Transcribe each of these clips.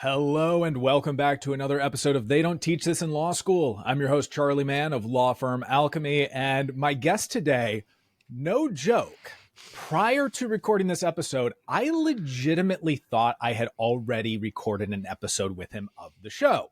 Hello and welcome back to another episode of They Don't Teach This in Law School. I'm your host, Charlie Mann of law firm Alchemy, and my guest today, no joke, prior to recording this episode, I legitimately thought I had already recorded an episode with him of the show.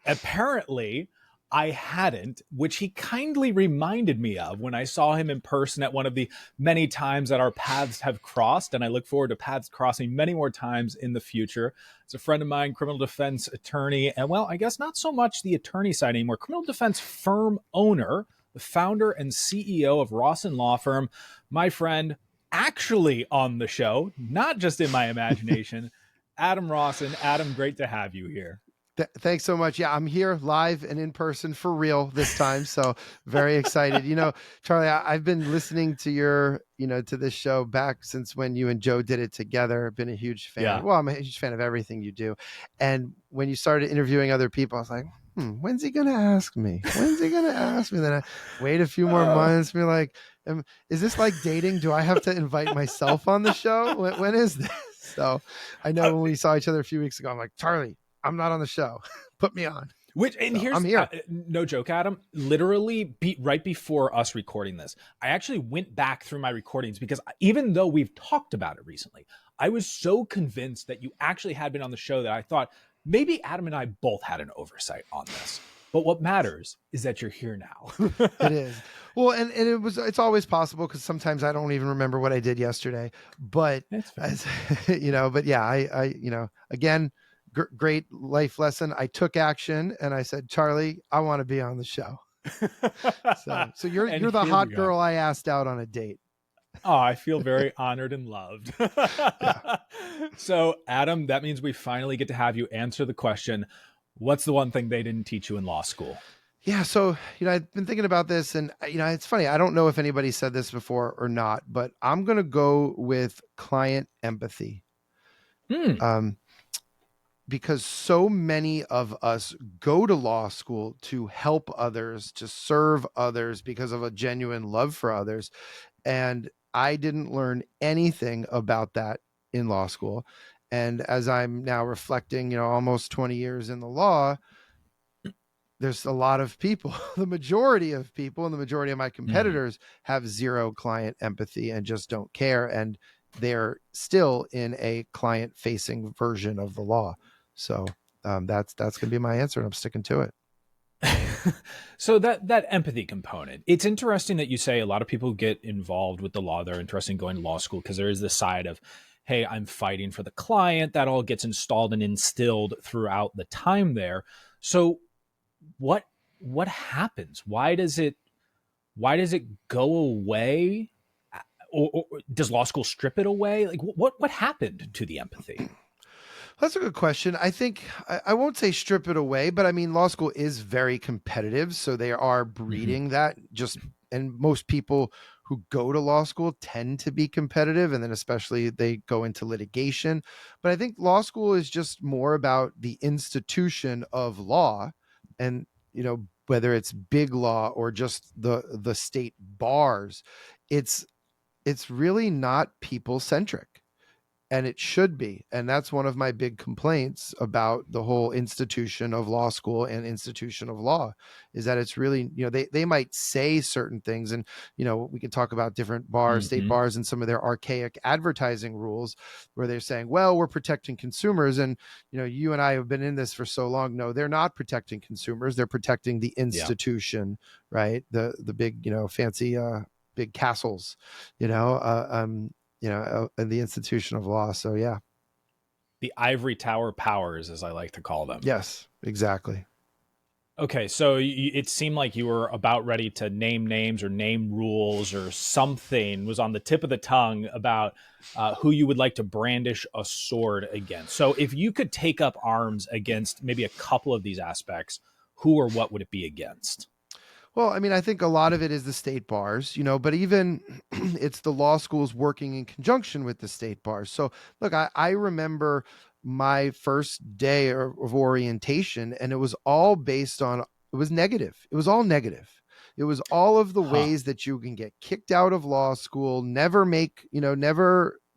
Apparently, I hadn't, which he kindly reminded me of when I saw him in person at one of the many times that our paths have crossed, and I look forward to paths crossing many more times in the future. It's a friend of mine, criminal defense attorney, and well, I guess not so much the attorney side anymore, criminal defense firm owner, the founder and CEO of Rossen Law Firm, my friend, actually on the show, not just in my imagination, Adam Rossen. Adam, great to have you here. Thanks so much. Yeah, I'm here live and in person for real this time. So very excited. Charlie, I've been listening to to this show back since when you and Joe did it together. Been a huge fan. Yeah. Well, I'm a huge fan of everything you do. And when you started interviewing other people, I was like, when's he going to ask me? When's he going to ask me? Then I wait a few more months, be like, is this like dating? Do I have to invite myself on the show? When is this? So I know when we saw each other a few weeks ago, I'm like, Charlie, I'm not on the show. Put me on. I'm here. No joke, Adam. Literally, right before us recording this, I actually went back through my recordings because even though we've talked about it recently, I was so convinced that you actually had been on the show that I thought maybe Adam and I both had an oversight on this. But what matters is that you're here now. It is. Well, and it's always possible because sometimes I don't even remember what I did yesterday. But but yeah, I again. Great life lesson. I took action and I said, Charlie, I want to be on the show. So you're the hot girl I asked out on a date. Oh, I feel very honored and loved. Yeah. So, Adam, that means we finally get to have you answer the question, what's the one thing they didn't teach you in law school? Yeah. So, I've been thinking about this and, it's funny. I don't know if anybody said this before or not, but I'm going to go with client empathy. Because so many of us go to law school to help others, to serve others because of a genuine love for others. And I didn't learn anything about that in law school. And as I'm now reflecting, almost 20 years in the law, there's a lot of people, the majority of people and the majority of my competitors have zero client empathy and just don't care. And they're still in a client facing version of the law. So that's going to be my answer, and I'm sticking to it. So that empathy component, it's interesting that you say a lot of people get involved with the law. They're interested in going to law school because there is this side of, hey, I'm fighting for the client. That all gets installed and instilled throughout the time there. So what happens? Why does it go away? Or does law school strip it away? Like what happened to the empathy? That's a good question. I think I won't say strip it away, but I mean, law school is very competitive. So they are breeding that and most people who go to law school tend to be competitive. And then especially they go into litigation. But I think law school is just more about the institution of law and, whether it's big law or just the state bars, it's really not people centric. And it should be. And that's one of my big complaints about the whole institution of law school and institution of law is that it's really, they might say certain things and, we can talk about different bars, state bars and some of their archaic advertising rules where they're saying, well, we're protecting consumers. And, you and I have been in this for so long. No, they're not protecting consumers. They're protecting the institution, right? The big, fancy, big castles, in the institution of law. So yeah. The ivory tower powers, as I like to call them. Yes, exactly. Okay. So it seemed like you were about ready to name names or name rules or something was on the tip of the tongue about who you would like to brandish a sword against. So if you could take up arms against maybe a couple of these aspects, who or what would it be against? Well, I mean, I think a lot of it is the state bars, but even it's the law schools working in conjunction with the state bars. So look, I remember my first day of orientation and it was all based on, it was negative. It was all negative. It was all of the ways that you can get kicked out of law school, never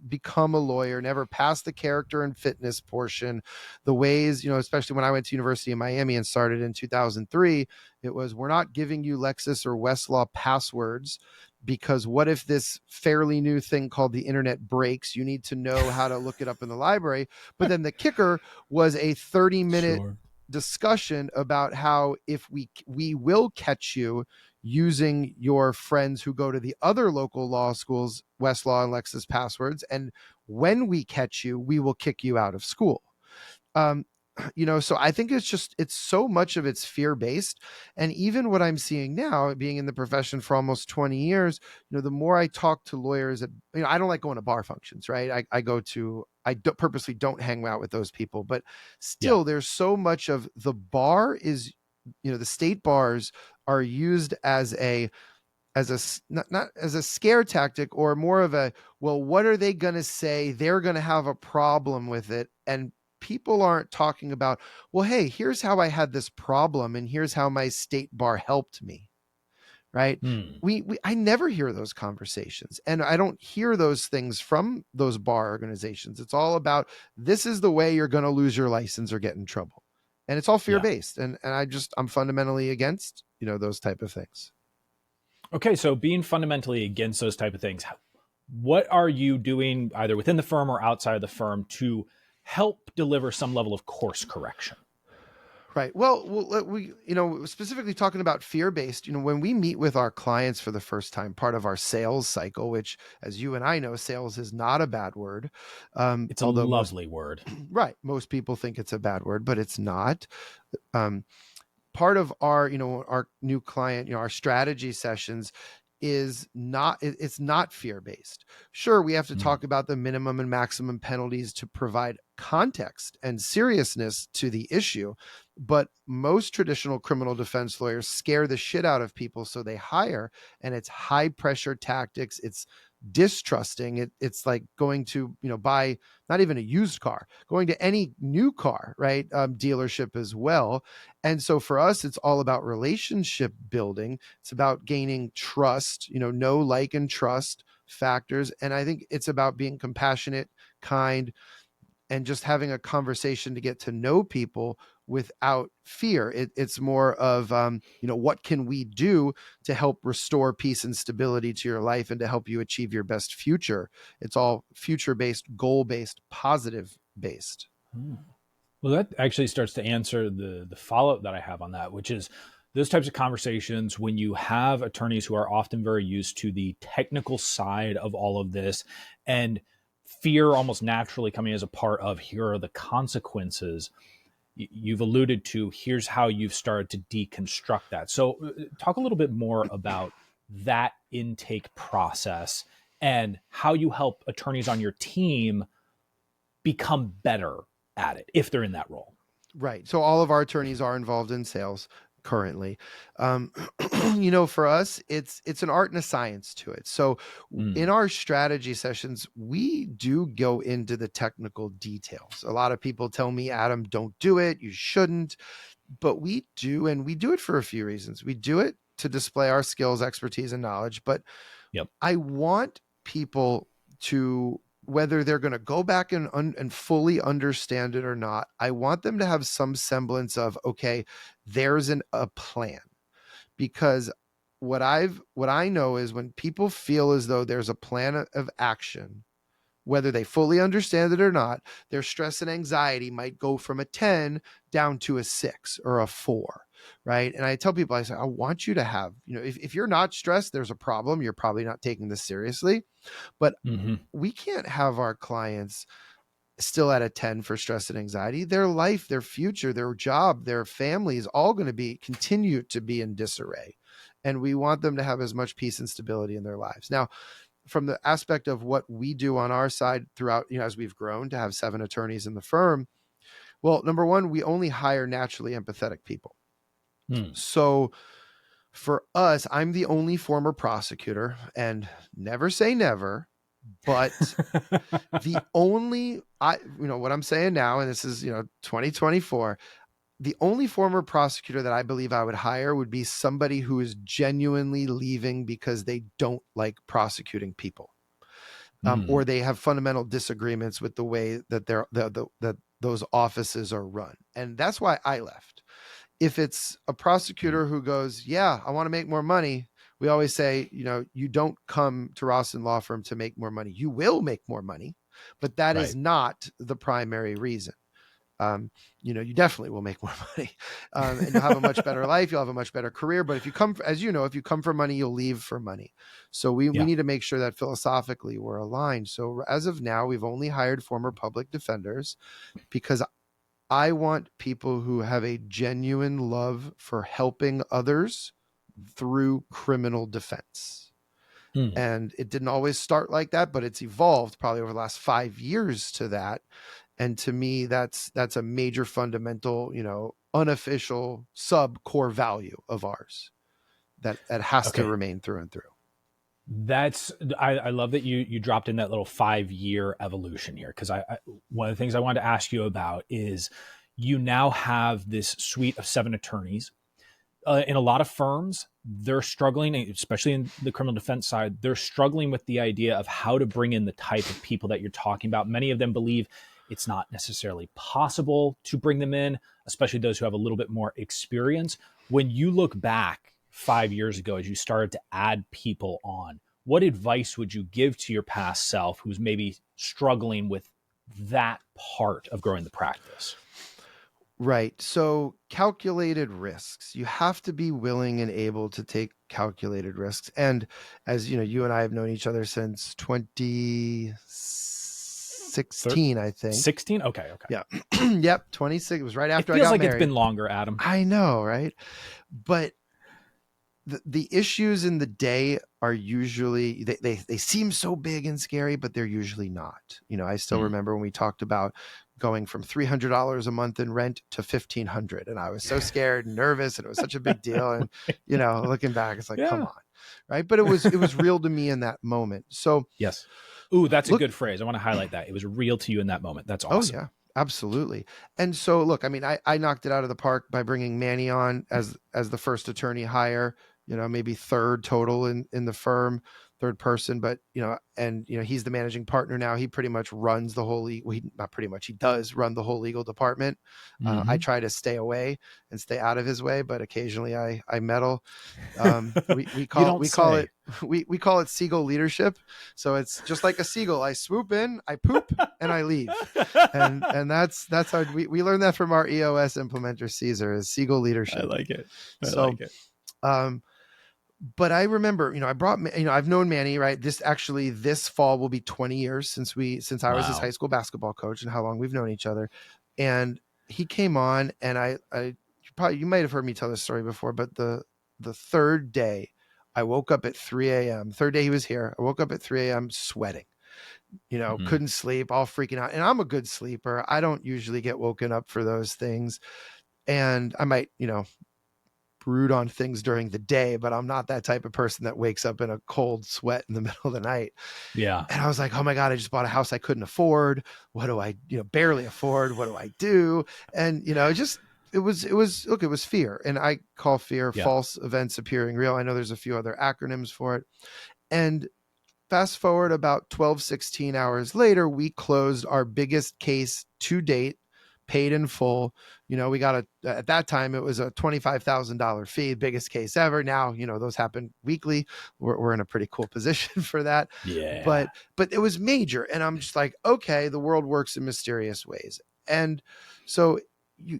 become a lawyer, never passed the character and fitness portion. The ways, especially when I went to University of Miami and started in 2003, it was, we're not giving you Lexis or Westlaw passwords, because what if this fairly new thing called the internet breaks? You need to know how to look it up in the library. But then the kicker was a 30-minute Sure. discussion about how if we will catch you using your friends who go to the other local law schools, Westlaw and Lexis passwords, and when we catch you, we will kick you out of school. um, so I think it's so much of it's fear based. And even what I'm seeing now, being in the profession for almost 20 years, the more I talk to lawyers I don't like going to bar functions, right? Purposely don't hang out with those people, but Yeah. still there's so much of the bar is, the state bars are used as not as a scare tactic, or more of a, well, what are they going to say? They're going to have a problem with it. And people aren't talking about, well, hey, here's how I had this problem and here's how my state bar helped me, right? Hmm. I never hear those conversations, and I don't hear those things from those bar organizations. It's all about, this is the way you're going to lose your license or get in trouble. And it's all fear Yeah. based. And I'm fundamentally against, those type of things. Okay, so being fundamentally against those type of things, what are you doing either within the firm or outside of the firm to help deliver some level of course correction? Right. Well, specifically talking about fear-based, when we meet with our clients for the first time, part of our sales cycle, which, as you and I know, sales is not a bad word. It's a Although most, lovely word. right, most people think it's a bad word, but it's not. Um, Part of our new client, our strategy sessions is not, it's not fear based. Sure, we have to Hmm. talk about the minimum and maximum penalties to provide context and seriousness to the issue, but most traditional criminal defense lawyers scare the shit out of people, so they hire, and it's high pressure tactics. It's distrusting. It's like going to buy not even a used car, going to any new car, right? Dealership as well. And so for us, it's all about relationship building. It's about gaining trust, know, like, and trust factors. And I think it's about being compassionate, kind, and just having a conversation to get to know people without fear. It's more of, what can we do to help restore peace and stability to your life and to help you achieve your best future? It's all future based, goal based, positive based. Hmm. Well, that actually starts to answer the follow up that I have on that, which is those types of conversations when you have attorneys who are often very used to the technical side of all of this, and fear almost naturally coming as a part of, here are the consequences. You've alluded to, here's how you've started to deconstruct that. So talk a little bit more about that intake process and how you help attorneys on your team become better at it if they're in that role. Right. So all of our attorneys are involved in sales currently. Um, for us, it's an art and a science to it. So in Mm. our strategy sessions, we do go into the technical details. A lot of people tell me, Adam, don't do it. You shouldn't. But we do, and we do it for a few reasons. We do it to display our skills, expertise, and knowledge. But Yep. I want people to, whether they're going to go back and fully understand it or not, I want them to have some semblance of, okay, there's a plan. Because what I know is, when people feel as though there's a plan of action, whether they fully understand it or not, their stress and anxiety might go from a 10 down to a 6 or a 4. Right. And I tell people, I say, I want you to have, if you're not stressed, there's a problem. You're probably not taking this seriously. But Mm-hmm. we can't have our clients still at a 10 for stress and anxiety. Their life, their future, their job, their family is all going to continue to be in disarray. And we want them to have as much peace and stability in their lives. Now, from the aspect of what we do on our side throughout, as we've grown to have 7 attorneys in the firm, well, number one, we only hire naturally empathetic people. Mm. So for us, I'm the only former prosecutor, and never say never, but the only, what I'm saying now, and this is, 2024, the only former prosecutor that I believe I would hire would be somebody who is genuinely leaving because they don't like prosecuting people. Mm, or they have fundamental disagreements with the way that that those offices are run. And that's why I left. If it's a mm, prosecutor who goes, yeah, I want to make more money, we always say, you don't come to Rossen Law Firm to make more money. You will make more money, but that is right. not the primary reason. um, you definitely will make more money, and you'll have a much better life. You'll have a much better career. But if you come, as you know, if you come for money, you'll leave for money. So we Yeah. need to make sure that philosophically we're aligned. So as of now, we've only hired former public defenders because I want people who have a genuine love for helping others through criminal defense. Mm, And it didn't always start like that, but it's evolved probably over the last 5 years to that. And to me, that's a major fundamental, unofficial sub core value of ours that has to okay. remain through and through. That's I love that you dropped in that little 5 year evolution here, because I one of the things I wanted to ask you about is you now have this suite of 7 attorneys. In a lot of firms, they're struggling, especially in the criminal defense side, they're struggling with the idea of how to bring in the type of people that you're talking about. Many of them believe it's not necessarily possible to bring them in, especially those who have a little bit more experience. When you look back 5 years ago, as you started to add people on, what advice would you give to your past self who's maybe struggling with that part of growing the practice? Right. So calculated risks. You have to be willing and able to take calculated risks. And as you know, you and I have known each other since 2016, I think. 16? Okay, okay. Yeah. Yep. 26. It was right It after I feels got like it's married. been longer, Adam. I know, right? But the issues in the day are usually they seem so big and scary, but they're usually not. I still Mm. remember when we talked about going from $300 a month in rent to $1,500, and I was so scared and nervous, and it was such a big deal. And looking back, it's like, come Yeah. on, right? But it was real to me in that moment. So Yes. Ooh, that's a look, good phrase. I want to highlight that. It was real to you in that moment. That's oh awesome. yeah, absolutely. And so look, I mean, I knocked it out of the park by bringing Manny on as the first attorney hire, maybe third total in the firm, third person. But he's the managing partner now. He pretty much runs the whole well, he not pretty much, he does run the whole legal department. I Mm-hmm. try to stay away and stay out of his way, but occasionally I meddle. We You call don't we call it say. we call it seagull leadership. So it's just like a seagull. I swoop in, I poop, and I leave. And that's how we learned that from our EOS implementer Caesar, is seagull I leadership. like it. I So like it. um but I remember, I brought, I've known Manny, right? This fall will be 20 years since I was his Wow. high school basketball coach, and how long we've known each other. And he came on, and you might have heard me tell this story before, but the third day I woke up at 3 a.m. Third day he was here, I woke up at 3 a.m. sweating, Mm-hmm. couldn't sleep, all freaking out. And I'm a good sleeper. I don't usually get woken up for those things. And I might, brood on things during the day, but I'm not that type of person that wakes up in a cold sweat in the middle of the night. Yeah. And I was like, oh my God, I just bought a house I couldn't afford. What do I, barely afford? What do I do? And, it was fear. And I call fear Yeah. false events appearing real. I know there's a few other acronyms for it. And fast forward about 12, 16 hours later, we closed our biggest case to date, paid in full. We got at that time, it was a $25,000 fee, biggest case ever. Now, those happen weekly. We're in a pretty cool position for that. Yeah. But it was major. And I'm just like, okay, the world works in mysterious ways. And so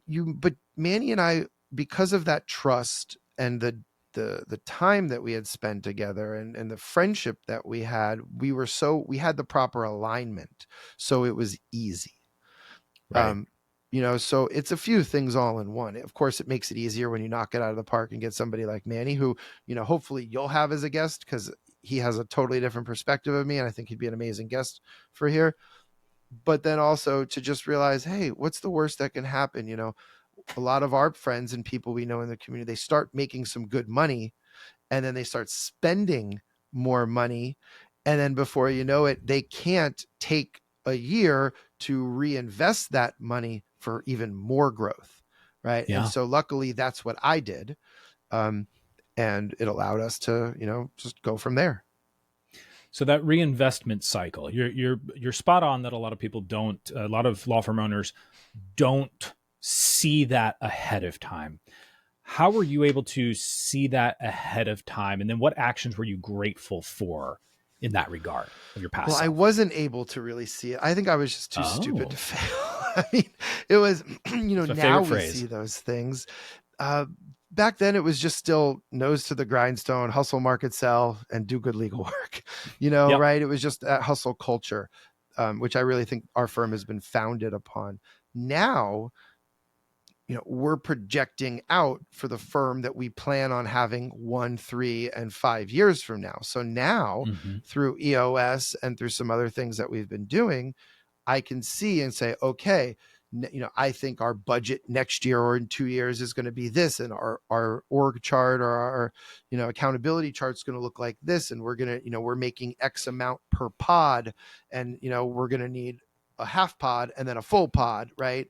but Manny and I, because of that trust and the time that we had spent together, and the friendship that we had, we had the proper alignment, so it was easy. Right. um so it's a few things all in one. Of course, it makes it easier when you knock it out of the park and get somebody like Manny, who hopefully you'll have as a guest, because he has a totally different perspective of me, and I think he'd be an amazing guest for here. But then also to just realize, hey, what's the worst that can happen? A lot of our friends and people we know in the community, they start making some good money, and then they start spending more money, and then before you know it, they can't take a year to reinvest that money for even more growth, right? And Yeah. so luckily that's what I did. um, and it allowed us to just go from there. So that reinvestment cycle, you're spot on that a lot of people don't, a lot of law firm owners don't see that ahead of time. How were you able to see that ahead of time? And then what actions were you grateful for in that regard of your Well, past I self? wasn't able to really see it. I think I was just too stupid to Oh, fail. I mean, it was, it's my now favorite we phrase. see those things. Uh, Back then it was just still nose to the grindstone, hustle, market, sell, and do good legal work, Yep. right? It was just that hustle culture, which I really think our firm has been founded upon. Now, we're projecting out for the firm that we plan on having 1, 3, and 5 years from now. So now Mm-hmm. through EOS and through some other things that we've been doing, I can see and say, okay, I think our budget next year or in 2 years is going to be this, and our org chart or our, accountability chart is going to look like this, and we're going to, we're making X amount per pod, and we're going to need a half pod and then a full pod, right?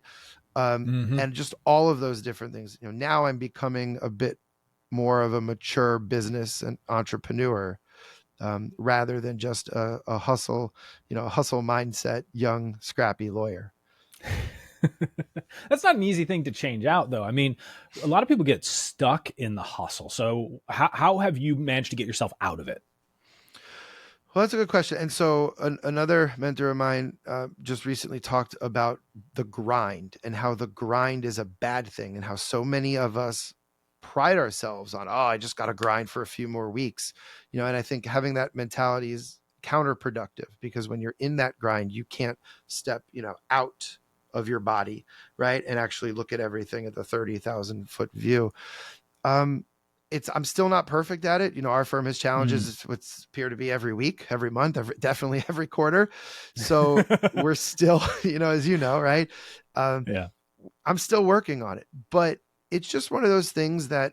Mm-hmm. And just all of those different things. Now I'm becoming a bit more of a mature business and entrepreneur, rather than just a hustle, a hustle mindset, young, scrappy lawyer. That's not an easy thing to change out, though. I mean, a lot of people get stuck in the hustle. So, how have you managed to get yourself out of it? Well, that's a good question. And so another mentor of mine just recently talked about the grind and how the grind is a bad thing and how so many of us pride ourselves on, oh, I just got to grind for a few more weeks. And I think having that mentality is counterproductive, because when you're in that grind, you can't step, out of your body, right? And actually look at everything at the 30,000-foot view. Um, I'm still not perfect at it. Our firm has Mm. challenges which appear to be every week, every month, definitely every quarter. So we're still, as right? Um, Yeah. I'm still working on it, but it's just one of those things that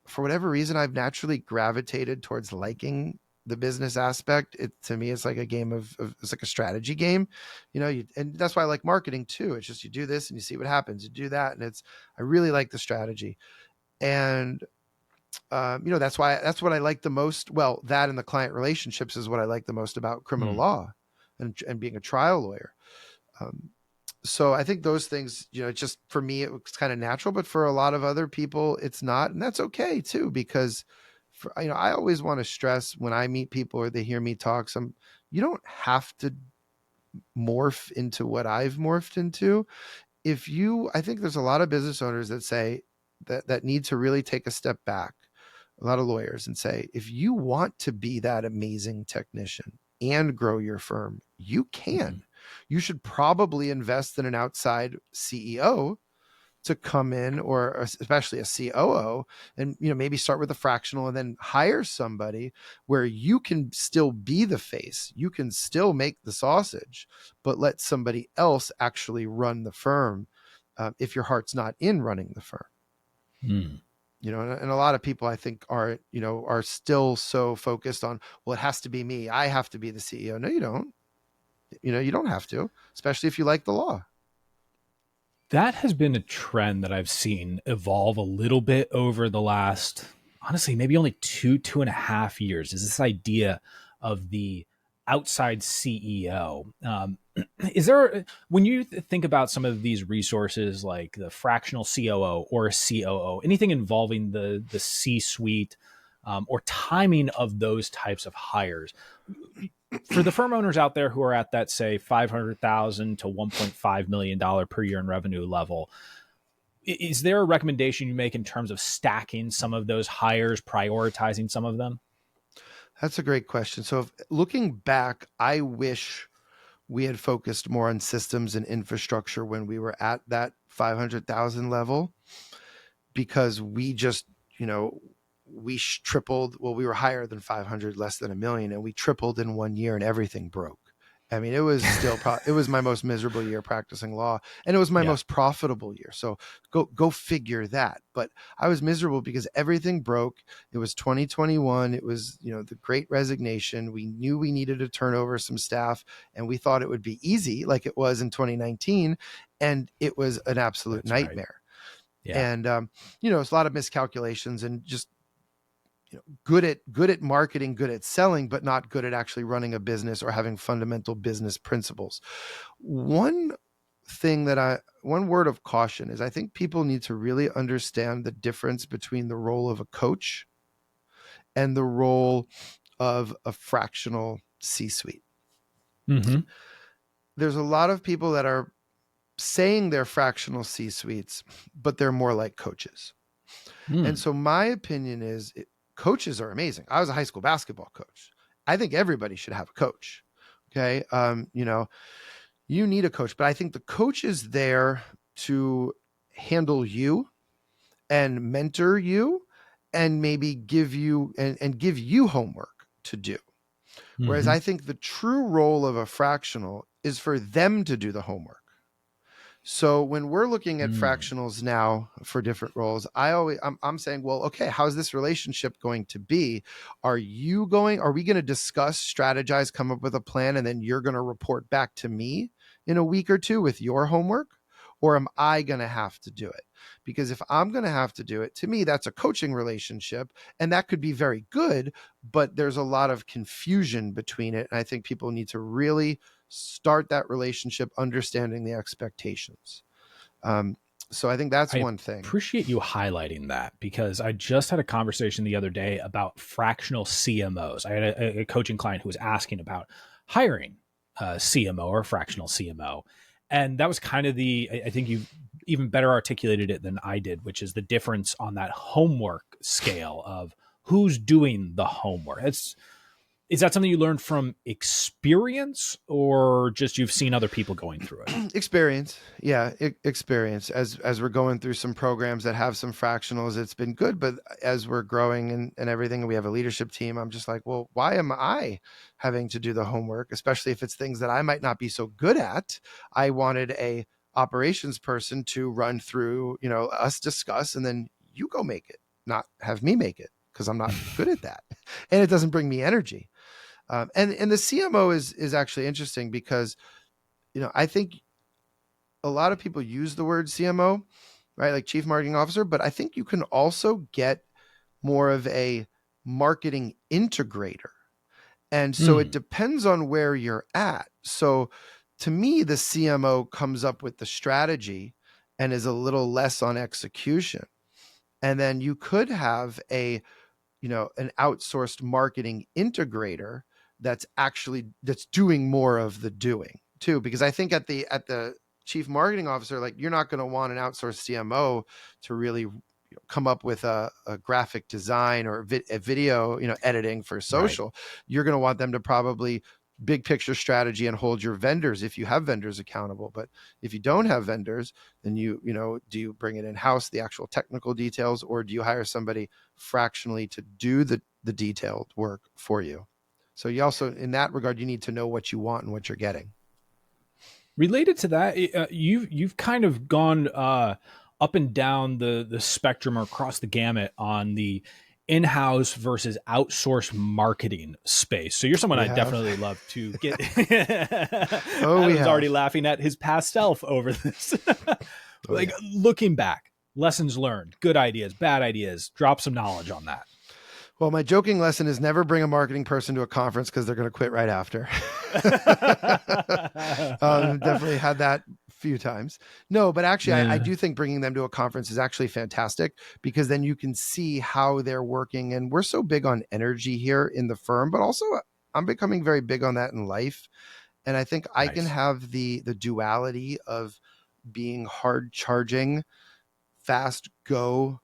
for whatever reason, I've naturally gravitated towards liking the business aspect. To me, it's like a game of it's like a strategy game, and that's why I like marketing too. It's just, you do this and you see what happens, you do that. And I really like the strategy. And that's what I like the most. Well, that and the client relationships is what I like the most about criminal Mm. law and being a trial lawyer. Um, so I think those things, it's just, for me, it was kind of natural, but for a lot of other people, it's not. And that's okay too, because I always want to stress when I meet people or they hear me talk, you don't have to morph into what I've morphed into. I think there's a lot of business owners that say that need to really take a step back, a lot of lawyers, and say, if you want to be that amazing technician and grow your firm, you Mm. can. You should probably invest in an outside CEO to come in, or especially a COO, and maybe start with a fractional and then hire somebody where you can still be the face, you can still make the sausage, but let somebody else actually run the firm, if your heart's not in running the firm. Mm. And a lot of people, I think, are still so focused on, well, it has to be me, I have to be the CEO. No, you don't. You don't have to, especially if you like the law. That has been a trend that I've seen evolve a little bit over the last, honestly, maybe only 2.5 years. Is this idea of the outside CEO? Is there, when you think about some of these resources like the fractional COO or a COO, anything involving the C suite, or timing of those types of hires, for the firm owners out there who are at that, say, 500,000 to $1.5 million per year in revenue level, is there a recommendation you make in terms of stacking some of those hires, prioritizing some of them? That's a great question. So looking back, I wish we had focused more on systems and infrastructure when we were at that 500,000 level, because we just, you know, tripled. Well, we were higher than 500, less than a million, and we tripled in 1 year and everything broke. I mean, it was still, it was my most miserable year practicing law, and it was my Yeah, most profitable year. So go figure that. But I was miserable because everything broke. It was 2021. It was, the great resignation. We knew we needed to turn over some staff, and we thought it would be easy like it was in 2019. And it was an absolute that's right. nightmare. Yeah. And, it's a lot of miscalculations and just good at marketing, good at selling, but not good at actually running a business or having fundamental business principles. One one word of caution is I think people need to really understand the difference between the role of a coach and the role of a fractional C-suite. Mm-hmm. There's a lot of people that are saying they're fractional C-suites, but they're more like coaches. And Mm. so my opinion is coaches are amazing. I was a high school basketball coach. I think everybody should have a coach. Okay. You need a coach, but I think the coach is there to handle you and mentor you and maybe give you and give you homework to do. Whereas Mm-hmm. I think the true role of a fractional is for them to do the homework. So when we're looking at Mm. fractionals now for different roles, I'm saying, well, okay, how's this relationship going to be? Are we going to discuss, strategize, come up with a plan, and then you're going to report back to me in a week or two with your homework? Or am I going to have to do it? Because if I'm going to have to do it, to me, that's a coaching relationship. And that could be very good, but there's a lot of confusion between it. And I think people need to really start that relationship understanding the expectations. Um, so I think that's I one thing. appreciate you highlighting that because I just had a conversation the other day about fractional CMOs. I had a coaching client who was asking about hiring a CMO or a fractional CMO. And that was kind of I think you've even better articulated it than I did, which is the difference on that homework scale of who's doing the homework. Is that something you learned from experience or just you've seen other people going through it? Experience. Yeah, experience. As we're going through some programs that have some fractionals, it's been good. But as we're growing and everything, and we have a leadership team, I'm just like, well, why am I having to do the homework, especially if it's things that I might not be so good at? I wanted a operations person to run through, us discuss, and then you go make it, not have me make it, because I'm not good at that. And it doesn't bring me energy. And the CMO is actually interesting because, I think a lot of people use the word CMO, right? Like chief marketing officer, but I think you can also get more of a marketing integrator. And so it Mm, depends on where you're at. So to me, the CMO comes up with the strategy and is a little less on execution. And then you could have an outsourced marketing integrator that's doing more of the doing too, because I think at the chief marketing officer, like, you're not going to want an outsourced CMO to really come up with a graphic design or a video editing for right. social. You're going to want them to probably big picture strategy and hold your vendors, if you have vendors, accountable. But if you don't have vendors, then do you bring it in house, the actual technical details, or do you hire somebody fractionally to do the detailed work for you? So you also, in that regard, you need to know what you want and what you're getting. Related to that, you've kind of gone up and down the spectrum or across the gamut on the in-house versus outsourced marketing space. So you're someone We I have. definitely love to get. Oh, we Adam's already have. laughing at his past self over this. Oh, Like yeah. looking back, lessons learned, good ideas, bad ideas. Drop some knowledge on that. Well, my joking lesson is never bring a marketing person to a conference because they're going to quit right after. Definitely had that a few times. No, but actually, I Yeah, do think bringing them to a conference is actually fantastic, because then you can see how they're working. And we're so big on energy here in the firm, but also I'm becoming very big on that in life. And I think I can nice. have the duality of being hard charging, fast go,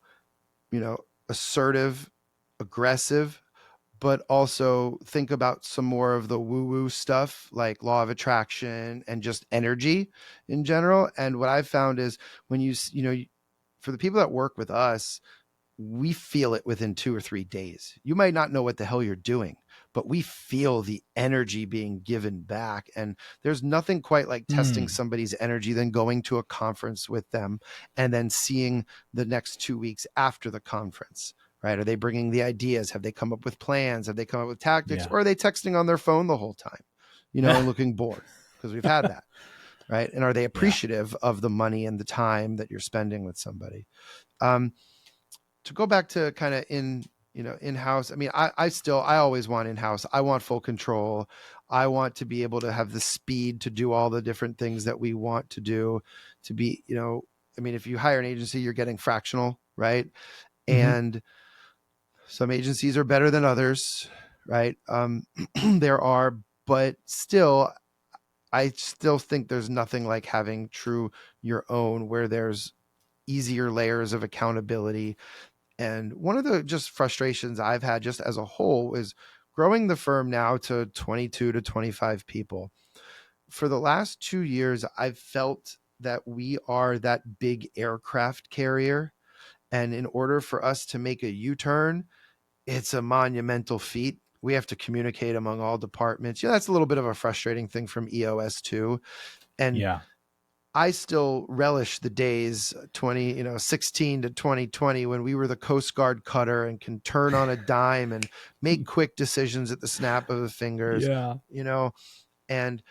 assertive, aggressive, but also think about some more of the woo woo stuff like law of attraction and just energy in general. And what I've found is when for the people that work with us, we feel it within 2 or 3 days. You might not know what the hell you're doing, but we feel the energy being given back. And there's nothing quite like testing Mm, somebody's energy than going to a conference with them and then seeing the next 2 weeks after the conference, right? Are they bringing the ideas? Have they come up with plans? Have they come up with tactics? yeah. Or are they texting on their phone the whole time, and looking bored? Because we've had that, right? And are they Yeah. appreciative of the money and the time that you're spending with somebody? Um, to go back to kind of in in-house. I mean, I always want in-house. I want full control. I want to be able to have the speed to do all the different things that we want to do, to be, I mean, if you hire an agency, you're getting fractional, right? Mhm. And some agencies are better than others, right? There are, but still, I still think there's nothing like having true your own, where there's easier layers of accountability. And one of the just frustrations I've had just as a whole is growing the firm now to 22 to 25 people. For the last 2 years, I've felt that we are that big aircraft carrier. And in order for us to make a U-turn, it's a monumental feat. We have to communicate among all departments. That's a little bit of a frustrating thing from EOS too. And Yeah. I still relish the days 16 to 2020, when we were the Coast Guard cutter and can turn on a dime and make quick decisions at the snap of the fingers, Yeah. and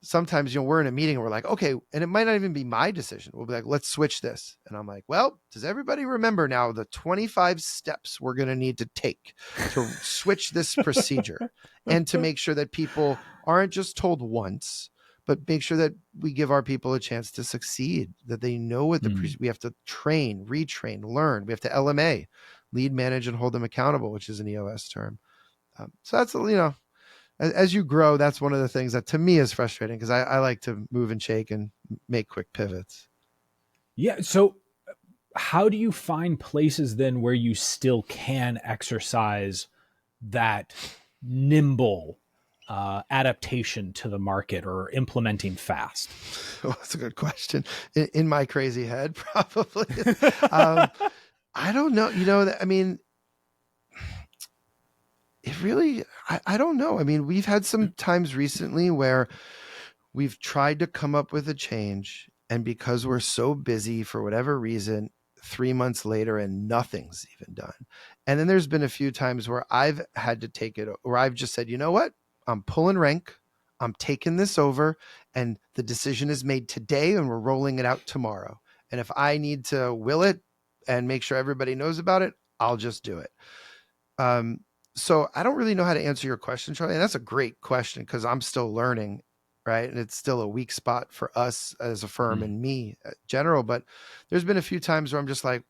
sometimes, we're in a meeting and we're like, okay, and it might not even be my decision. We'll be like, let's switch this. And I'm like, well, does everybody remember now the 25 steps we're going to need to take to switch this procedure, and to make sure that people aren't just told once, but make sure that we give our people a chance to succeed, that they know what we have to train, retrain, learn. We have to LMA, lead, manage, and hold them accountable, which is an EOS term. So that's, as you grow, that's one of the things that to me is frustrating, because I like to move and shake and make quick pivots. Yeah. So how do you find places then where you still can exercise that nimble adaptation to the market or implementing fast? Well, that's a good question. In my crazy head, probably. I don't know. I mean, it really, I don't know. I mean, we've had some times recently where we've tried to come up with a change, and because we're so busy for whatever reason, 3 months later and nothing's even done. And then there's been a few times where I've had to take it, where I've just said, you know what? I'm pulling rank. I'm taking this over, and the decision is made today, and we're rolling it out tomorrow. And if I need to will it and make sure everybody knows about it, I'll just do it. Um, so I don't really know how to answer your question, Charlie. And that's a great question, because I'm still learning, right? And it's still a weak spot for us as a firm and me in general. But there's been a few times where I'm just like,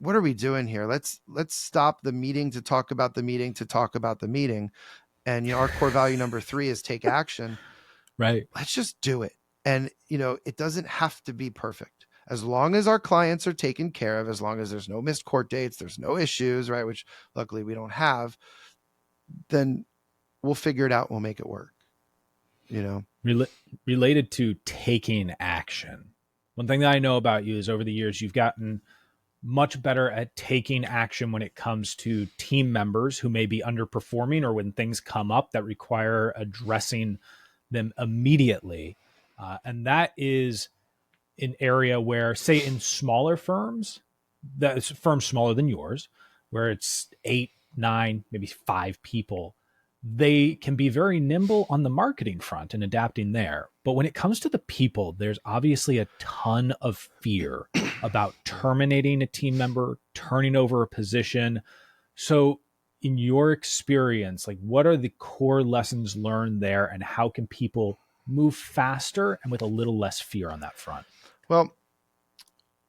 what are we doing here? Let's stop the meeting to talk about the meeting to talk about the meeting. And our core value number 3 is take action. Right. Let's just do it. And it doesn't have to be perfect. As long as our clients are taken care of, as long as there's no missed court dates, there's no issues, right? Which luckily we don't have, then we'll figure it out. We'll make it work. Related to taking action, one thing that I know about you is over the years, you've gotten much better at taking action when it comes to team members who may be underperforming, or when things come up that require addressing them immediately. And that is an area where, say, in smaller firms, that's firms smaller than yours, where it's 8, 9, maybe 5 people, they can be very nimble on the marketing front and adapting there. But when it comes to the people, there's obviously a ton of fear about terminating a team member, turning over a position. So in your experience, like, what are the core lessons learned there, and how can people move faster and with a little less fear on that front? Well,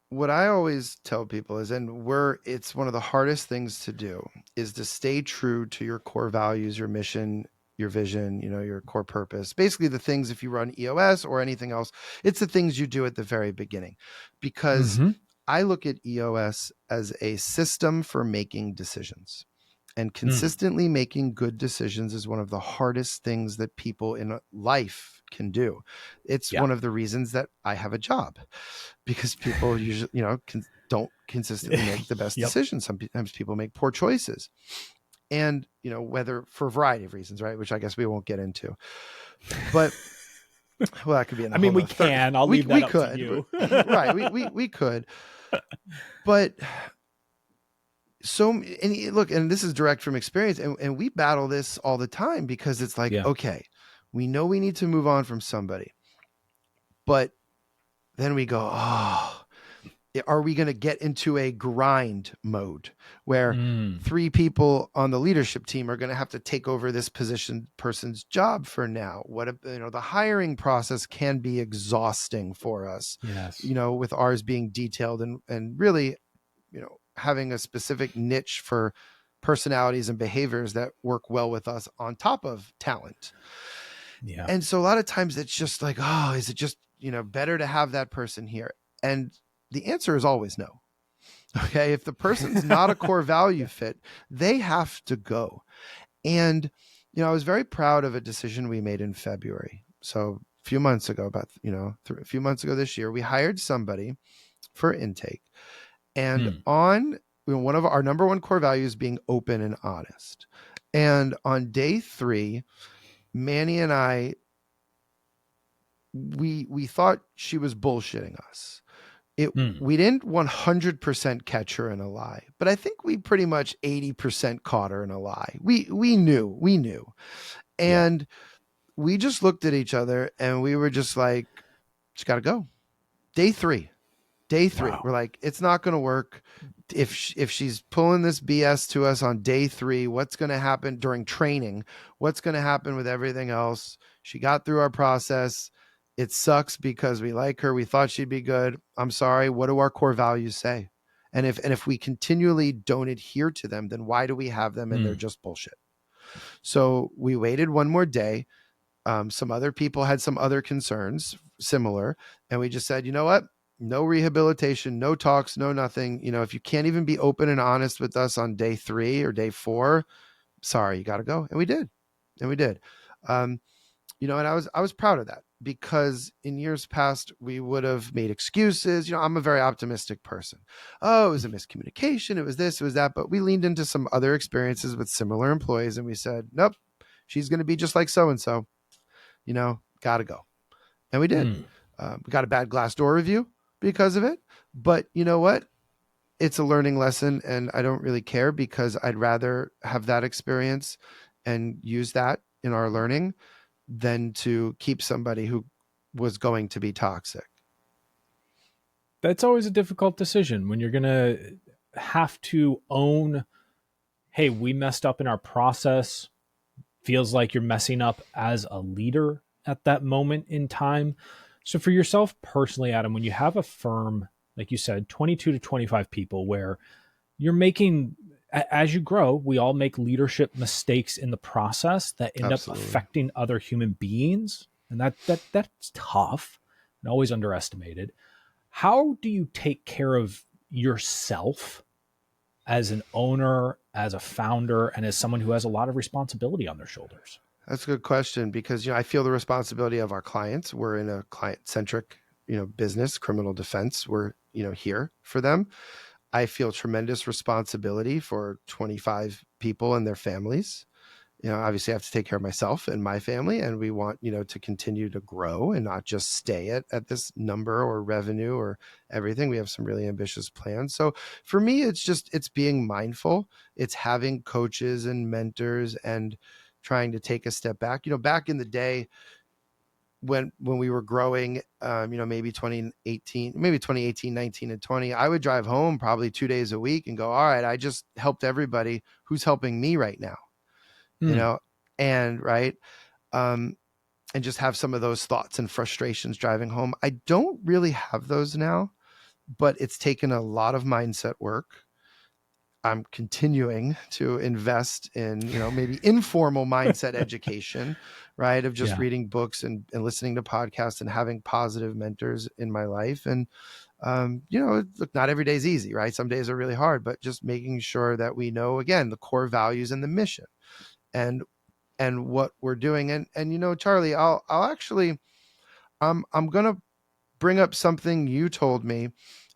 what I always tell people is, it's one of the hardest things to do, is to stay true to your core values, your mission, your vision, your core purpose. Basically the things, if you run EOS or anything else, it's the things you do at the very beginning. Because I look at EOS as a system for making decisions. And consistently making good decisions is one of the hardest things that people in life can do. It's one of the reasons that I have a job, because people usually, don't consistently make the best decisions. Sometimes people make poor choices, and, whether for a variety of reasons, right? Which I guess we won't get into, but well, that could be. I mean, we can. I'll leave that up to you. Right? We could, but. So, and look, and this is direct from experience, and we battle this all the time, because it's like, okay, we know we need to move on from somebody, but then we go, oh, are we going to get into a grind mode where Mm. 3 people on the leadership team are going to have to take over this person's job for now? What if, the hiring process can be exhausting for us, Yes. with ours being detailed and really, having a specific niche for personalities and behaviors that work well with us on top of talent. Yeah. And so a lot of times it's just like, oh, is it just, better to have that person here? And the answer is always no. Okay. If the person's not a core value fit, they have to go. And, I was very proud of a decision we made in February. So a few months ago, a few months ago this year, we hired somebody for intake. And Mm. on one of our number one core values being open and honest. And on day 3, Manny and I, we thought she was bullshitting us. Mm. We didn't 100% catch her in a lie, but I think we pretty much 80% caught her in a lie. We knew. Yeah. And we just looked at each other and we were just like, just got to go. Day 3. Wow. We're like, it's not going to work. If she's pulling this BS to us on day 3, what's going to happen during training? What's going to happen with everything else? She got through our process. It sucks because we like her. We thought she'd be good. I'm sorry. What do our core values say? And if we continually don't adhere to them, then why do we have them and they're Mm. just bullshit? So we waited one more day. Some other people had some other concerns similar. And we just said, you know what? No rehabilitation, no talks, no nothing. If you can't even be open and honest with us on day 3 or day 4, sorry, you got to go. And we did. Um, and I was proud of that because in years past, we would have made excuses. I'm a very optimistic person. Oh, it was a miscommunication. It was this, it was that. But we leaned into some other experiences with similar employees and we said, nope, she's going to be just like so-and-so, got to go. And we did. Mm. We got a bad Glassdoor review because of it. But you know what? It's a learning lesson and I don't really care because I'd rather have that experience and use that in our learning than to keep somebody who was going to be toxic. That's always a difficult decision when you're going to have to own, hey, we messed up in our process. Feels like you're messing up as a leader at that moment in time. So for yourself personally, Adam, when you have a firm, like you said, 22 to 25 people where you're making, as you grow, we all make leadership mistakes in the process that end up Absolutely. affecting other human beings. And that's tough and always underestimated. How do you take care of yourself as an owner, as a founder, and as someone who has a lot of responsibility on their shoulders? That's a good question because, I feel the responsibility of our clients. We're in a client-centric, business, criminal defense. We're, here for them. I feel tremendous responsibility for 25 people and their families. Obviously I have to take care of myself and my family, and we want, to continue to grow and not just stay at this number or revenue or everything. We have some really ambitious plans. So for me, it's being mindful. It's having coaches and mentors and trying to take a step back. Back in the day when we were growing, maybe 2018, 19 and 20, I would drive home probably 2 days a week and go, all right, I just helped everybody. Who's helping me right now? Hmm. And right. Um, and just have some of those thoughts and frustrations driving home. I don't really have those now, but it's taken a lot of mindset work. I'm continuing to invest in, maybe informal mindset education, right? Of just Yeah. reading books and listening to podcasts and having positive mentors in my life. And, look, not every day is easy, right? Some days are really hard, but just making sure that we know, again, the core values and the mission and what we're doing. And Charlie, I'll actually I'm gonna bring up something you told me,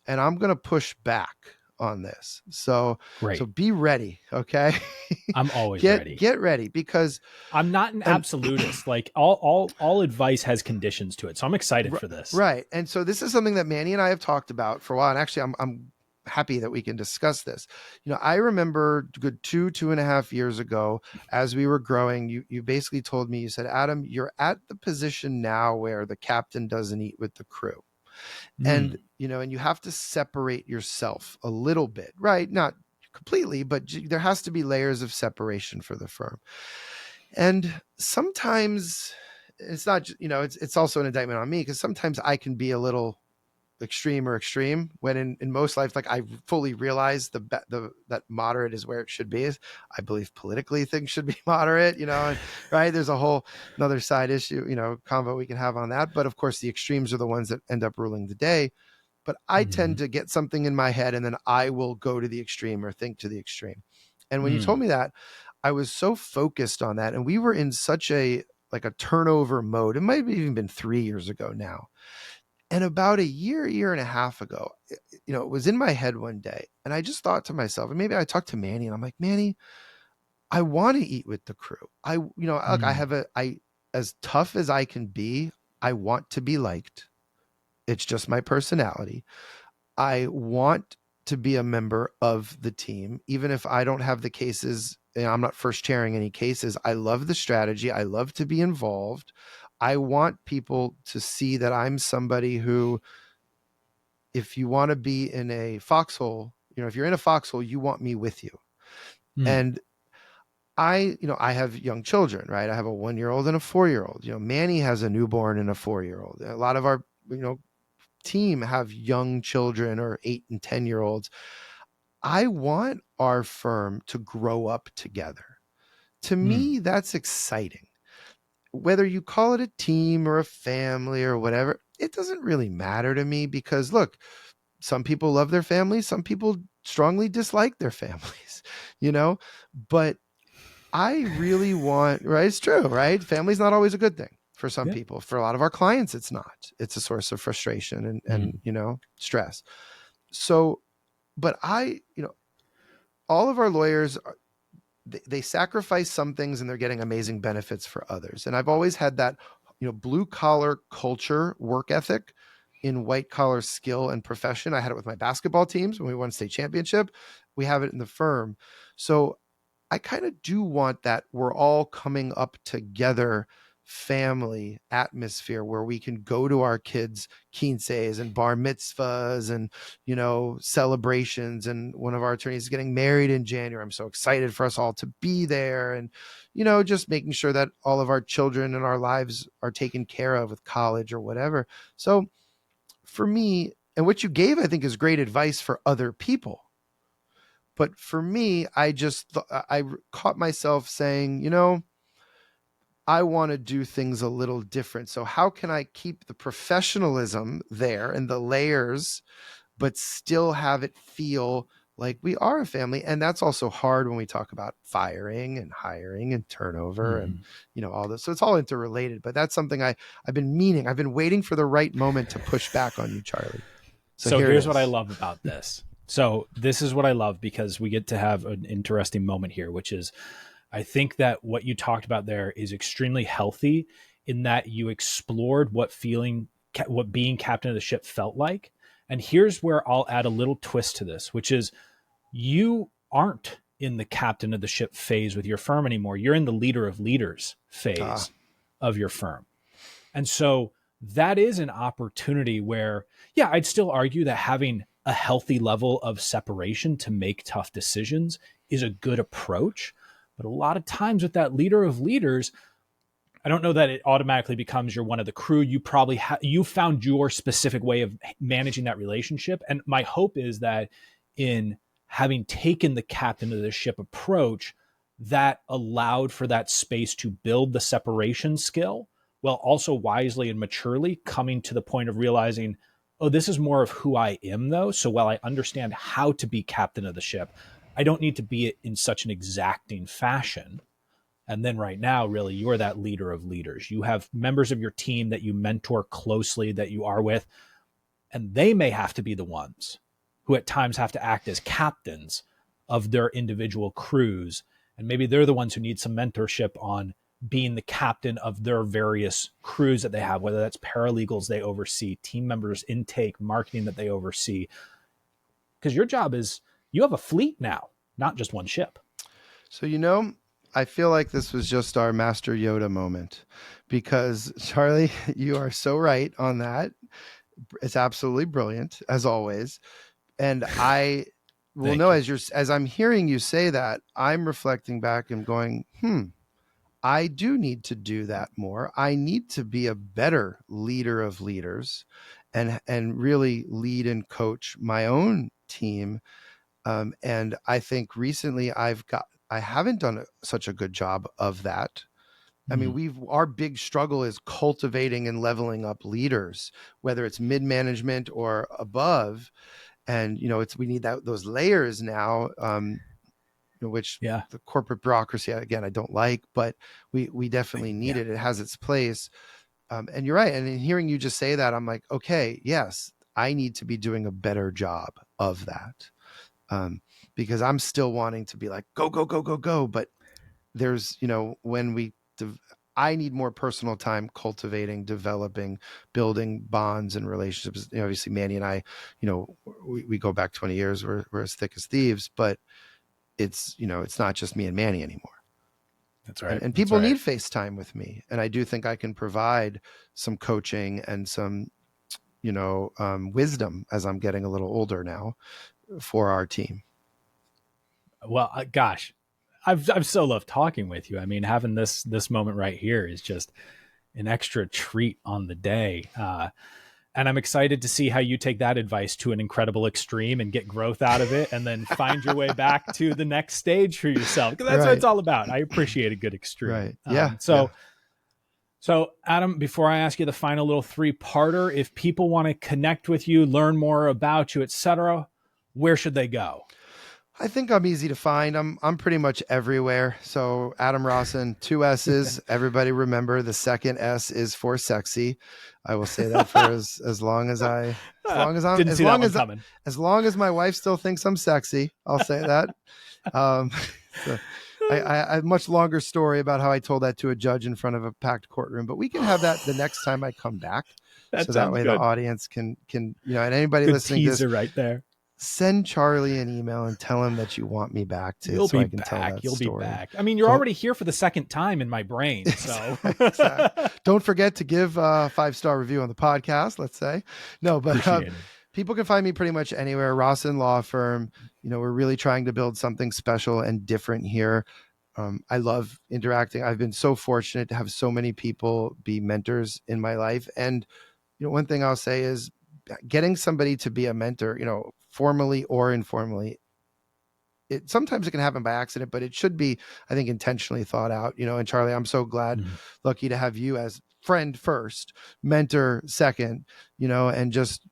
and I'm gonna push back on this. So Great. be ready, okay? I'm always get ready. get ready because I'm not an and absolutist. Like all advice has conditions to it. So I'm excited for this. right. And so this is something that Manny and I have talked about for a while. And actually I'm happy that we can discuss this. I remember good 2.5 years ago, as we were growing, you basically told me, you said, Adam, you're at the position now where the captain doesn't eat with the crew. And, Mm. and you have to separate yourself a little bit, right? Not completely, but there has to be layers of separation for the firm. And sometimes it's not, it's also an indictment on me, because sometimes I can be a little extreme when in most life, like, I fully realize that moderate is where it should be. I believe politically things should be moderate, and, right, there's a whole another side issue, convo we can have on that, but of course the extremes are the ones that end up ruling the day. But I tend Mm. to get something in my head and then I will go to the extreme or think to the extreme. And when you told Mm. me that, I was so focused on that, and we were in such a turnover mode. It might have even been 3 years ago now. And about a year and a half ago, it was in my head one day, and I just thought to myself, and maybe I talked to Manny, and I'm like, Manny, I want to eat with the crew. Look, Mm. as tough as I can be, I want to be liked. It's just my personality. I want to be a member of the team, even if I don't have the cases. I'm not first chairing any cases. I love the strategy. I love to be involved. I want people to see that I'm somebody who, if you want to be in a foxhole, if you're in a foxhole, you want me with you. Mm. And I have young children, right? I have a 1-year-old and a 4-year-old. Manny has a newborn and a 4-year-old. A lot of our, team have young children or 8 and 10-year-olds. I want our firm to grow up together. To Mm. me, that's exciting. Whether you call it a team or a family or whatever, it doesn't really matter to me, because look, some people love their families, some people strongly dislike their families, you know, but I really want, right? It's true, right? Family's not always a good thing for some Yeah. people. For a lot of our clients, it's not. It's a source of frustration and Mm. stress. So, but all of our lawyers, they sacrifice some things and they're getting amazing benefits for others. And I've always had that, blue collar culture, work ethic in white collar skill and profession. I had it with my basketball teams when we won state championship. We have it in the firm. So I kind of do want that we're all coming up together family atmosphere where we can go to our kids' quinces and bar mitzvahs and, celebrations. And one of our attorneys is getting married in January. I'm so excited for us all to be there. And, just making sure that all of our children and our lives are taken care of with college or whatever. So for me, and what you gave, I think, is great advice for other people. But for me, I caught myself saying, I want to do things a little different. So how can I keep the professionalism there and the layers, but still have it feel like we are a family? And that's also hard when we talk about firing and hiring and turnover and, Mm. all this. So it's all interrelated, but that's something I've been waiting for the right moment to push back on you, Charlie. So So here it here's what I is. love about this. So this is what I love, because we get to have an interesting moment here, which is, I think that what you talked about there is extremely healthy, in that you explored what being captain of the ship felt like. And here's where I'll add a little twist to this, which is, you aren't in the captain of the ship phase with your firm anymore. You're in the leader of leaders Ah, phase of your firm. And so that is an opportunity where, yeah, I'd still argue that having a healthy level of separation to make tough decisions is a good approach. But a lot of times with that leader of leaders, I don't know that it automatically becomes you're one of the crew. You probably you found your specific way of managing that relationship. And my hope is that in having taken the captain of the ship approach, that allowed for that space to build the separation skill, while also wisely and maturely coming to the point of realizing, oh, this is more of who I am, though. So while I understand how to be captain of the ship, I don't need to be it in such an exacting fashion. And then right now, really, you're that leader of leaders. You have members of your team that you mentor closely, that you are with, and they may have to be the ones who at times have to act as captains of their individual crews. And maybe they're the ones who need some mentorship on being the captain of their various crews that they have, whether that's paralegals they oversee, team members, intake, marketing that they oversee. Because your job is, you have a fleet now, not just one ship. so, I feel like this was just our Master Yoda moment, because Charlie, you are so right on that. It's absolutely brilliant as always. And I will Thank know you. as I'm hearing you say that, I'm reflecting back and going, I do need to do that more. I need to be a better leader of leaders and really lead and coach my own team. And I think recently I haven't done such a good job of that. I mean, Mm, our big struggle is cultivating and leveling up leaders, whether it's mid management or above. And, we need those layers now, which yeah. the corporate bureaucracy, again, I don't like, but we definitely need Yeah. it. It has its place. And you're right. And in hearing you just say that, I'm like, okay, yes, I need to be doing a better job of that. Um, because I'm still wanting to be like, go, go, go, go, go. But there's, when I need more personal time cultivating, developing, building bonds and relationships. Obviously Manny and I, we go back 20 years. We're as thick as thieves, but it's not just me and Manny anymore. That's And, right. and That's people right. need FaceTime with me. And I do think I can provide some coaching and some, wisdom as I'm getting a little older now for our team. Well, gosh, I've so loved talking with you. I mean, having this moment right here is just an extra treat on the day. And I'm excited to see how you take that advice to an incredible extreme and get growth out of it, and then find your way back to the next stage for yourself. Because that's what it's Right. all about. I appreciate a good extreme. Right. Yeah. Yeah. So, Adam, before I ask you the final little three-parter, if people want to connect with you, learn more about you, etc., where should they go? I think I'm easy to find. I'm pretty much everywhere. So Adam Rossen, two S's. Everybody remember the second S is for sexy. I will say that for as long as Didn't see that one coming. as long as my wife still thinks I'm sexy, I'll say that. Um, so I have a much longer story about how I told that to a judge in front of a packed courtroom, but we can have that the next time I come back. That So that sounds way the good. audience can, and anybody Good listening to this, teaser right there. send Charlie an email and tell him that you want me back You'll so be I can tell back. that You'll be story. back. I mean, you're Don't already here for the second time in my brain. So exactly. Don't forget to give a 5-star review on the podcast. Let's say no, but appreciate it. people can find me pretty much anywhere. Rossen Law Firm. We're really trying to build something special and different here. I love interacting. I've been so fortunate to have so many people be mentors in my life. And, one thing I'll say is getting somebody to be a mentor, formally or informally, sometimes it can happen by accident, but it should be, I think, intentionally thought out, and Charlie, I'm so glad, Mhm. lucky to have you as friend first, mentor second, and just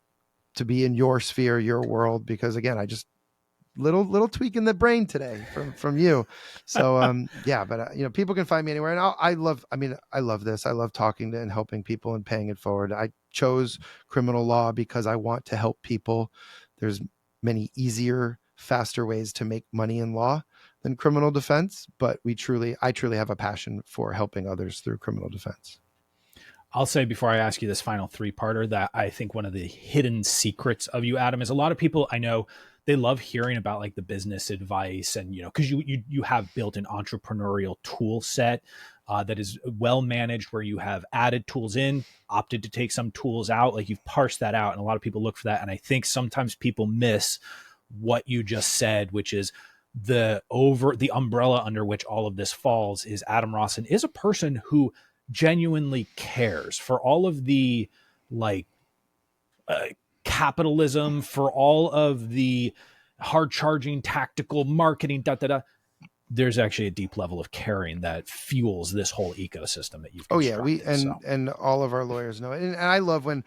to be in your sphere, your world, because again, I just little tweak in the brain today from you. So yeah, but people can find me anywhere. And I love this. I love talking to and helping people and paying it forward. I chose criminal law because I want to help people. There's many easier, faster ways to make money in law than criminal defense, but I truly have a passion for helping others through criminal defense. I'll say before I ask you this final three-parter that I think one of the hidden secrets of you, Adam, is a lot of people I know, they love hearing about like the business advice, and because you have built an entrepreneurial tool set that is well managed, where you have added tools in, opted to take some tools out, like you've parsed that out, and a lot of people look for that. And I think sometimes people miss what you just said, which is the umbrella under which all of this falls is Adam Rossen is a person who genuinely cares for all of the like uh, capitalism, for all of the hard charging tactical marketing, da da da. There's actually a deep level of caring that fuels this whole ecosystem that you've Oh yeah, we constructed. So and all of our lawyers know it. And I love when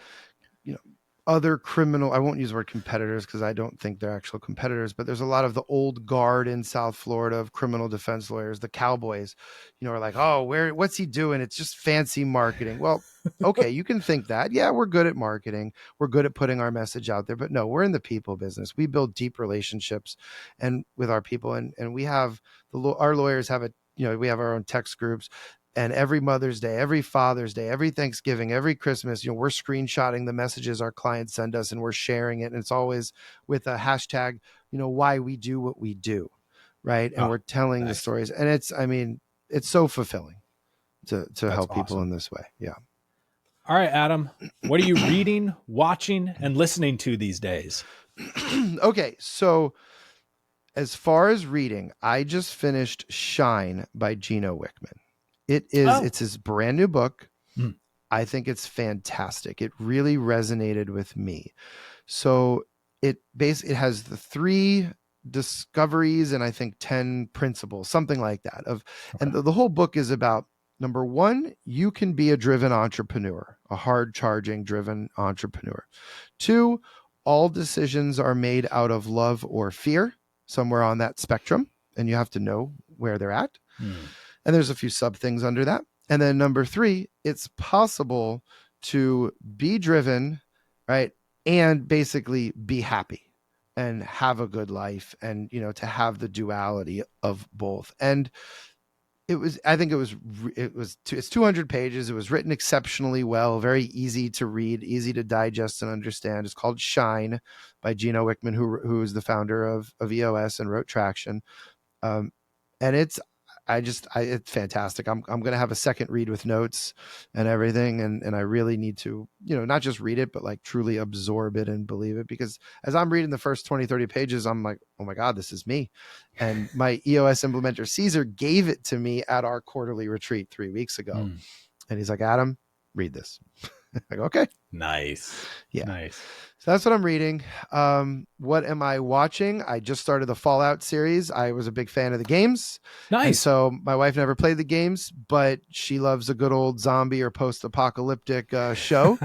you know other criminal, I won't use the word competitors because I don't think they're actual competitors, but there's a lot of the old guard in South Florida of criminal defense lawyers, the cowboys, are like, oh, what's he doing? It's just fancy marketing. Well, okay, you can think that. Yeah, we're good at marketing. We're good at putting our message out there, but no, we're in the people business. We build deep relationships and with our people, and we have our lawyers have we have our own text groups. And every Mother's Day, every Father's Day, every Thanksgiving, every Christmas, we're screenshotting the messages our clients send us and we're sharing it. And it's always with a hashtag, why we do what we do. Right. And oh, we're telling the nice. stories. And it's so fulfilling to That's help people awesome. in this way. Yeah. All right, Adam, what are you reading, watching, and listening to these days? Okay, so as far as reading, I just finished Shine by Gino Wickman. Oh, It's his brand new book. mm, I think it's fantastic. It really resonated with me. So it has the 3 discoveries and I think 10 principles, something like that. okay. And the whole book is about, number 1, you can be a driven entrepreneur, a hard charging driven entrepreneur. 2, all decisions are made out of love or fear, somewhere on that spectrum, and you have to know where they're at. Mm, And there's a few sub things under that. And then number 3, it's possible to be driven, right? And basically be happy and have a good life, and, to have the duality of both. And I think it's 200 pages. It was written exceptionally well, very easy to read, easy to digest and understand. It's called Shine by Gino Wickman, who is the founder of EOS and wrote Traction. Um, and it's fantastic. I'm going to have a second read with notes and everything. And I really need to, not just read it, but like truly absorb it and believe it, because as I'm reading the first 20, 30 pages, I'm like, oh my God, this is me. And my EOS implementer Caesar gave it to me at our quarterly retreat 3 weeks ago. mm. And he's like, Adam, read this. I go, okay. Nice. Yeah. Nice. So that's what I'm reading. What am I watching? I just started the Fallout series. I was a big fan of the games. And Nice. so my wife never played the games, but she loves a good old zombie or post-apocalyptic show.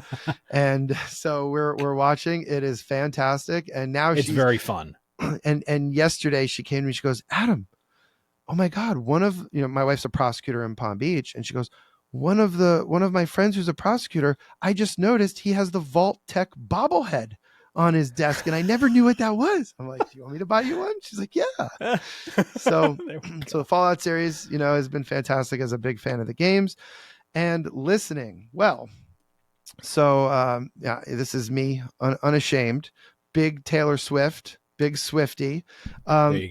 And so we're watching. It is fantastic. And now It's very fun. and yesterday she came to me, she goes, Adam, oh my God, my wife's a prosecutor in Palm Beach, and she goes, one of my friends who's a prosecutor, I just noticed he has the Vault Tech bobblehead on his desk, and I never knew what that was. I'm like, do you want me to buy you one? She's like, yeah. So the Fallout series, has been fantastic, as a big fan of the games. And listening, well, so yeah, this is me, unashamed, big Taylor Swift, big Swifty. There you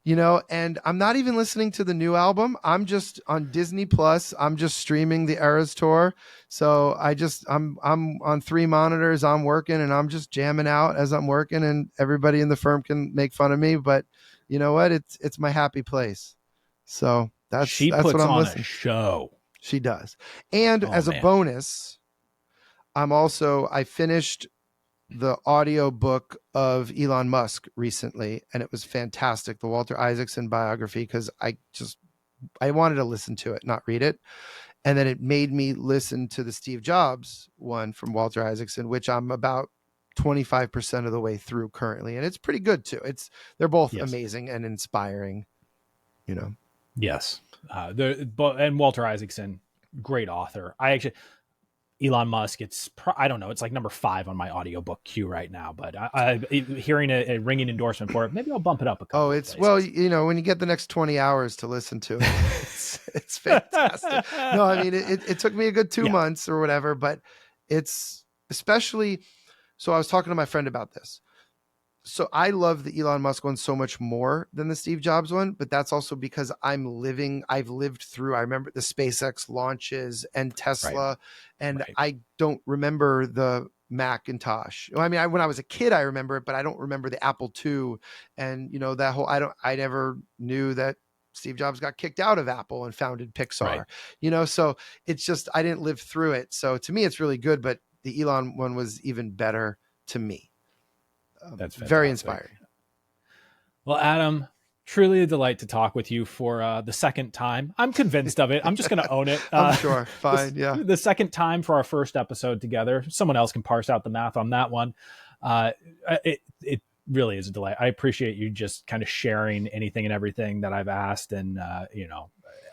go. And I'm not even listening to the new album. I'm just on Disney Plus. I'm just streaming the Eras tour. So I'm on 3 monitors. I'm working and I'm just jamming out as I'm working, and everybody in the firm can make fun of me, but you know what? It's my happy place. So that's what I'm listening. A show. She does. And as a bonus, I finished the audio book of Elon Musk recently, and it was fantastic. The Walter Isaacson biography, because I wanted to listen to it, not read it. And then it made me listen to the Steve Jobs one from Walter Isaacson, which I'm about 25% of the way through currently. And it's pretty good too. They're both amazing and inspiring, Yes. And Walter Isaacson, great author. Elon Musk, I don't know, it's like number 5 on my audiobook queue right now, but I hearing a ringing endorsement for it, maybe I'll bump it up a couple. Well, when you get the next 20 hours to listen to it, it's fantastic. No, I mean, it took me a good 2 months or whatever, but it's especially, so I was talking to my friend about this. So I love the Elon Musk one so much more than the Steve Jobs one, but that's also because I've lived through, I remember the SpaceX launches and Tesla, and I don't remember the Macintosh. I mean, when I was a kid, I remember it, but I don't remember the Apple II, and that whole, I never knew that Steve Jobs got kicked out of Apple and founded Pixar, so it's just, I didn't live through it. So to me, it's really good, but the Elon one was even better to me. That's fantastic. Very inspiring. Well, Adam, truly a delight to talk with you for the second time. I'm convinced of it. I'm just going to own it. I'm sure. Fine. Yeah. The second time for our first episode together. Someone else can parse out the math on that one. It really is a delight. I appreciate you just kind of sharing anything and everything that I've asked, and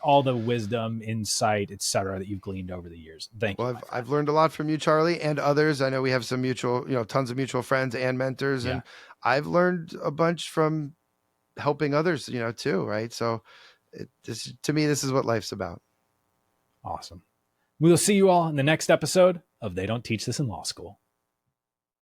all the wisdom, insight, etc., that you've gleaned over the years. Thank you. Well, I've learned a lot from you, Charlie, and others. I know we have some tons of mutual friends and mentors, and I've learned a bunch from helping others, too. Right. So to me, this is what life's about. Awesome. We will see you all in the next episode of They Don't Teach This in Law School.